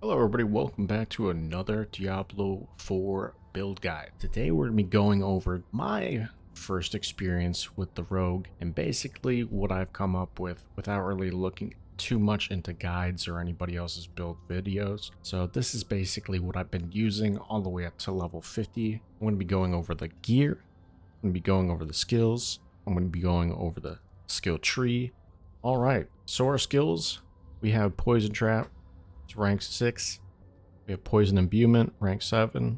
Hello everybody, welcome back to another Diablo 4 build guide. Today we're going to be going over my first experience with the rogue and basically what I've come up with without really looking too much into guides or anybody else's build videos. So this is basically what I've been using all the way up to level 50. I'm going to be going over the gear, I'm going to be going over the skills, I'm going to be going over the skill tree. Alright, so our skills, we have Poison Trap. It's rank 6. We have Poison Imbuement, rank 7.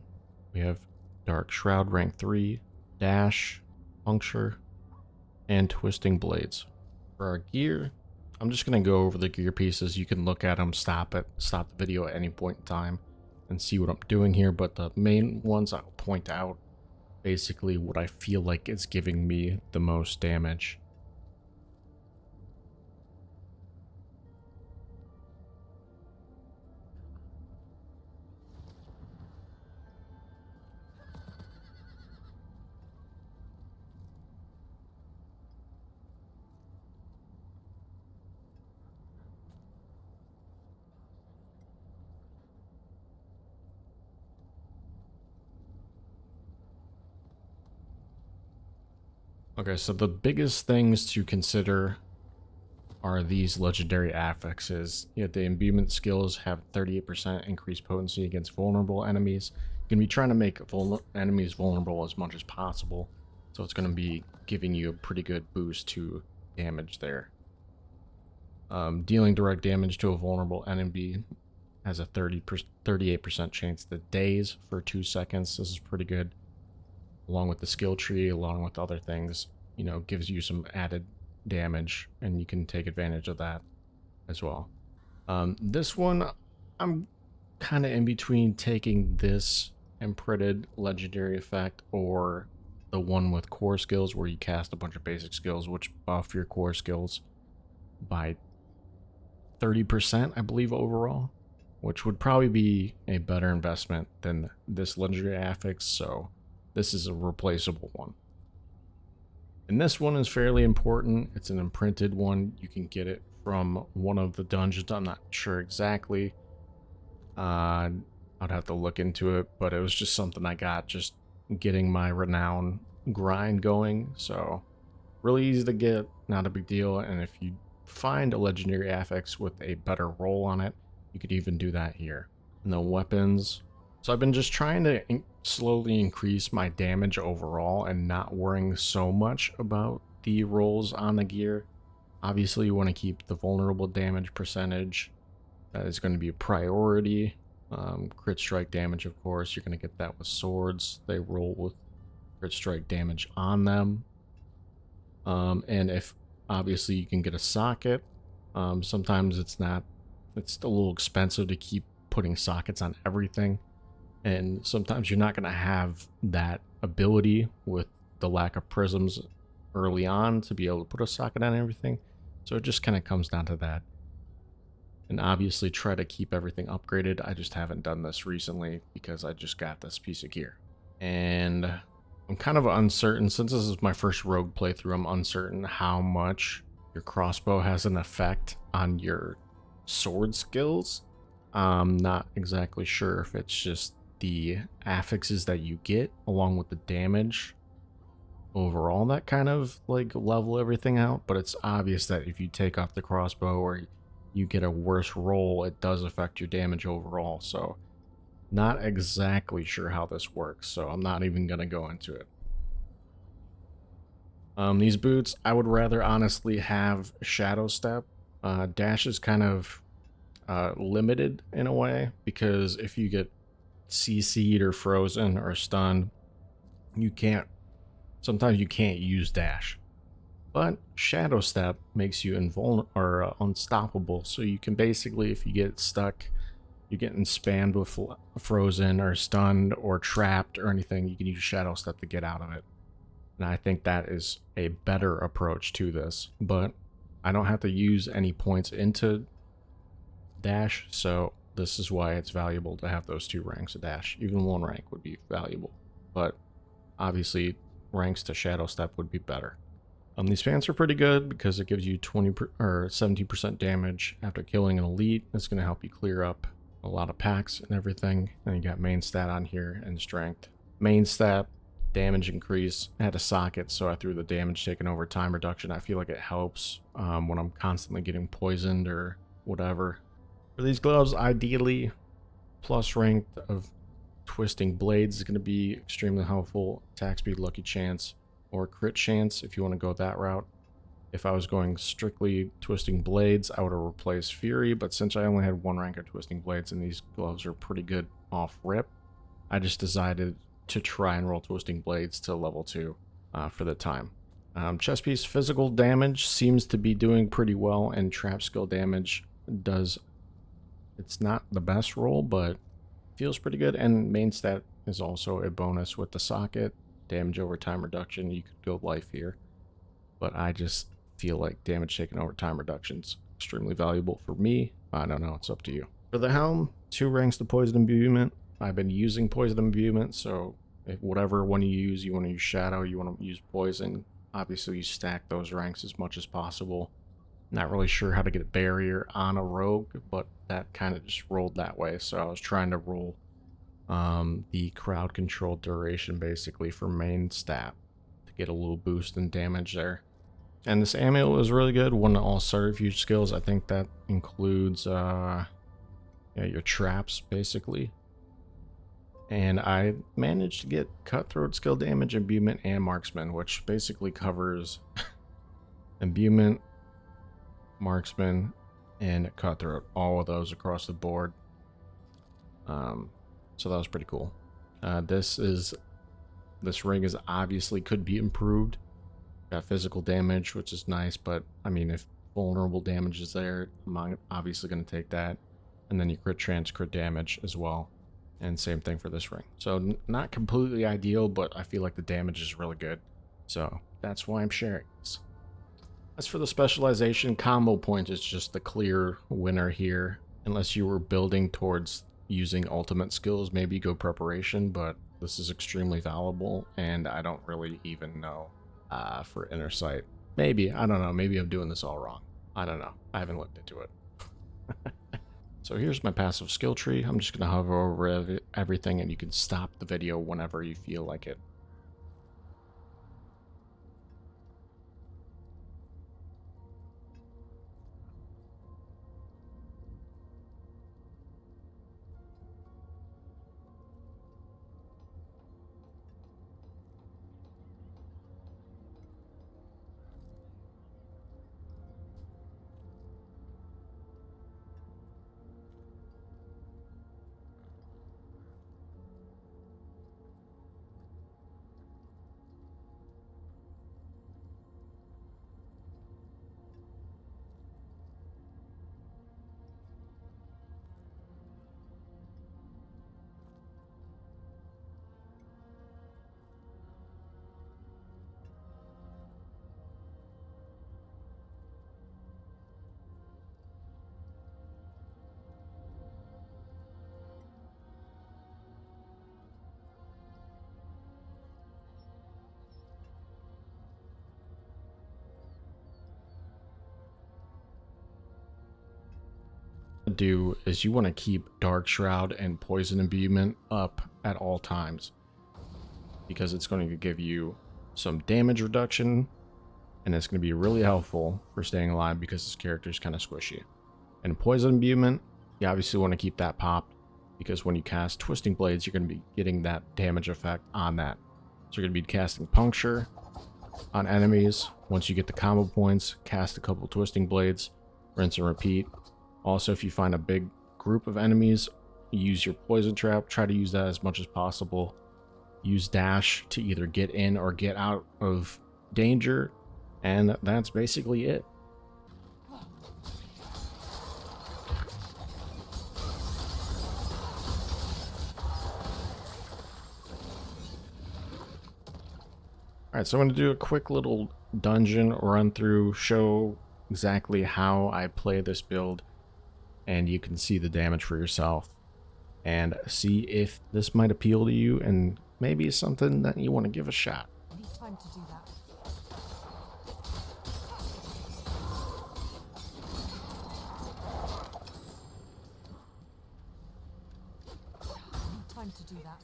We have Dark Shroud, rank 3. Dash, Puncture, and Twisting Blades. For our gear, I'm just going to go over the gear pieces. You can look at them, stop the video at any point in time, and see what I'm doing here. But the main ones I'll point out, basically what I feel like is giving me the most damage. Okay, so the biggest things to consider are these legendary affixes. Yet the imbuement skills have 38% increased potency against vulnerable enemies. You're going to be trying to make enemies vulnerable as much as possible. So it's going to be giving you a pretty good boost to damage there. Dealing direct damage to a vulnerable enemy has a 38% chance to daze for 2 seconds. This is pretty good. Along with the skill tree, along with other things, you know, gives you some added damage, and you can take advantage of that as well. This one, I'm kind of in between taking this imprinted legendary effect or the one with core skills where you cast a bunch of basic skills which buff your core skills by 30%, I believe, overall, which would probably be a better investment than this legendary affix, so this is a replaceable one. And this one is fairly important. It's an imprinted one. You can get it from one of the dungeons. I'm not sure exactly. I'd have to look into it, but it was just something I got just getting my renown grind going. So really easy to get, not a big deal. And if you find a legendary affix with a better roll on it, you could even do that here. And the weapons. So I've been just trying to slowly increase my damage overall and not worrying so much about the rolls on the gear. Obviously, you want to keep the vulnerable damage percentage. That is going to be a priority. Crit strike damage, of course, you're going to get that with swords. They roll with crit strike damage on them. And if obviously you can get a socket, sometimes it's a little expensive to keep putting sockets on everything. And sometimes you're not going to have that ability with the lack of prisms early on to be able to put a socket on everything. So it just kind of comes down to that. And obviously try to keep everything upgraded. I just haven't done this recently because I just got this piece of gear. And I'm kind of uncertain, since this is my first rogue playthrough, I'm uncertain how much your crossbow has an effect on your sword skills. I'm not exactly sure if it's just the affixes that you get along with the damage overall that kind of like level everything out, but it's obvious that if you take off the crossbow or you get a worse roll, it does affect your damage overall. So not exactly sure how this works, so I'm not even gonna go into it. These boots, I would rather honestly have Shadow Step. Dash is kind of limited in a way, because if you get CC'd or frozen or stunned, sometimes you can't use dash. But Shadow Step makes you unstoppable, so you can basically, if you get stuck, you're getting spammed with frozen or stunned or trapped or anything, you can use Shadow Step to get out of it. And I think that is a better approach to this, but I don't have to use any points into dash, so this is why it's valuable to have those 2 ranks of dash. Even 1 rank would be valuable, but obviously ranks to Shadow Step would be better. These pants are pretty good because it gives you 20 or 70% damage after killing an elite. It's going to help you clear up a lot of packs and everything. And you got main stat on here and strength. Main stat, damage increase. I had a socket, so I threw the damage taken over time reduction. I feel like it helps when I'm constantly getting poisoned or whatever. For these gloves, ideally, plus rank of twisting blades is going to be extremely helpful. Attack speed, lucky chance, or crit chance if you want to go that route. If I was going strictly twisting blades, I would have replaced Fury, but since I only had one rank of twisting blades and these gloves are pretty good off rip, I just decided to try and roll twisting blades to level 2 for the time. Chest piece physical damage seems to be doing pretty well, and trap skill damage does. It's not the best roll, but feels pretty good. And main stat is also a bonus with the socket. Damage over time reduction. You could go life here, but I just feel like damage taken over time reduction's extremely valuable for me. I don't know, it's up to you. For the helm, 2 ranks to poison imbuement. I've been using poison imbuement, so if whatever one you want to use shadow, you want to use poison. Obviously, you stack those ranks as much as possible. Not really sure how to get a barrier on a rogue, but that kind of just rolled that way. So I was trying to roll the crowd control duration basically for main stat to get a little boost in damage there. And this amulet was really good. One of all subterfuge skills. I think that includes yeah, your traps basically. And I managed to get cutthroat skill damage, imbuement, and marksman, which basically covers imbuement, marksman, and cutthroat. All of those across the board. So that was pretty cool. This ring is obviously could be improved. Got physical damage, which is nice, but I mean, if vulnerable damage is there, I'm obviously going to take that. And then you crit chance, crit damage as well. And same thing for this ring. So not completely ideal, but I feel like the damage is really good. So that's why I'm sharing this. As for the specialization, combo point is just the clear winner here. Unless you were building towards using ultimate skills, maybe go preparation, but this is extremely valuable, and I don't really even know for inner sight. Maybe, I don't know, maybe I'm doing this all wrong. I don't know, I haven't looked into it. So here's my passive skill tree. I'm just going to hover over everything, and you can stop the video whenever you feel like it. Do is you want to keep Dark Shroud and Poison Imbuement up at all times, because it's going to give you some damage reduction, and it's going to be really helpful for staying alive because this character is kind of squishy. And Poison Imbuement, you obviously want to keep that popped, because when you cast Twisting Blades, you're going to be getting that damage effect on that. So you're going to be casting Puncture on enemies. Once you get the combo points, cast a couple Twisting Blades, rinse and repeat. Also, if you find a big group of enemies, use your Poison Trap. Try to use that as much as possible. Use Dash to either get in or get out of danger. And that's basically it. Alright, so I'm going to do a quick little dungeon run through, show exactly how I play this build, and you can see the damage for yourself and see if this might appeal to you and maybe something that you want to give a shot. I need time to do that. time to do that.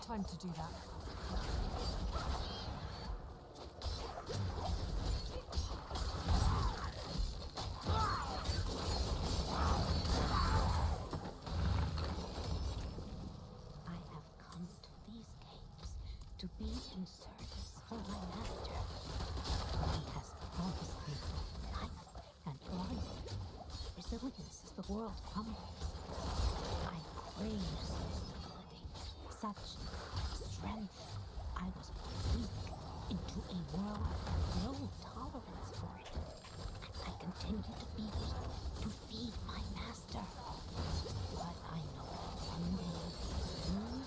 Time to do that. I have come to these caves to be in service for my master. He has promised me life and life, resilience as the world crumbles. I crave stability, such strength. I was put weak into a world with no tolerance for it. And I continue to be weak to feed my master. But I know one day, soon,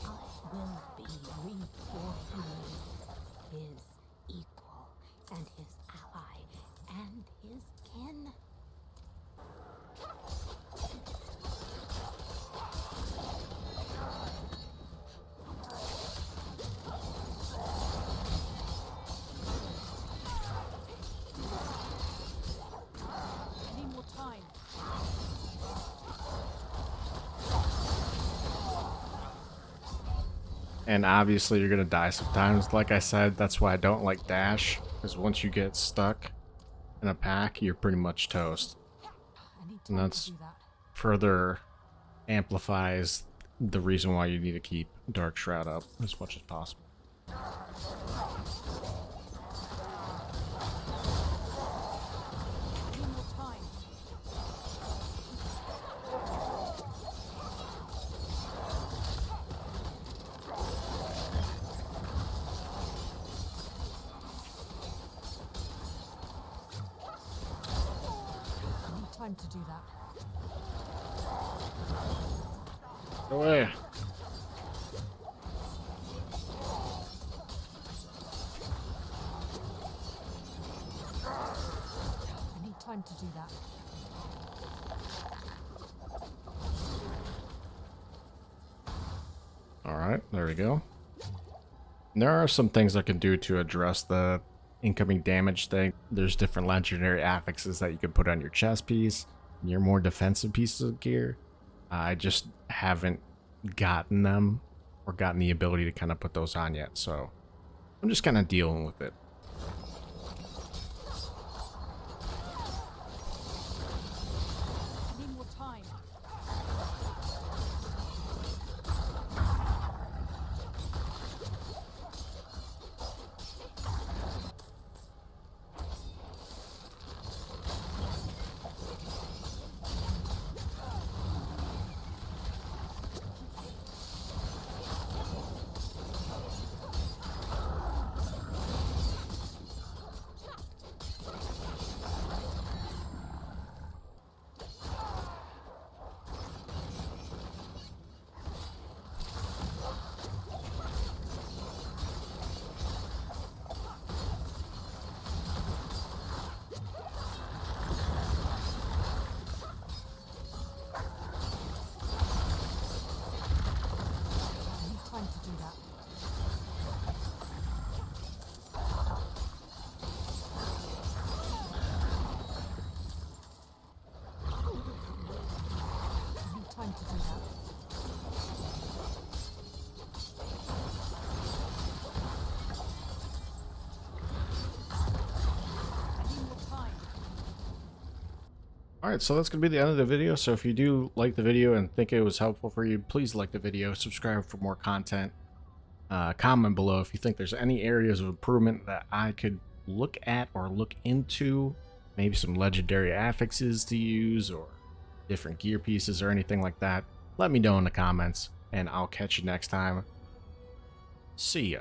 I will be reformed, his equal, and his ally, and his kin. I need more time. And obviously you're gonna die sometimes. Like I said, that's why I don't like dash, because once you get stuck in a pack, you're pretty much toast. I need And time that's to do that. further amplifies the reason why you need to keep Dark Shroud up as much as possible. I need more time. I need time to do that. Go away. I need time to do that. Alright, there we go. There are some things I can do to address the incoming damage thing. There's different legendary affixes that you can put on your chest piece, your more defensive pieces of gear. I just haven't gotten them or gotten the ability to kind of put those on yet, so I'm just kind of dealing with it. I need more time. I need time to do that. I need time to do that. I need more time. Alright, so that's going to be the end of the video. So if you do like the video and think it was helpful for you, please like the video, subscribe for more content, comment below if you think there's any areas of improvement that I could look at or look into, maybe some legendary affixes to use or different gear pieces or anything like that. Let me know in the comments, and I'll catch you next time. See ya.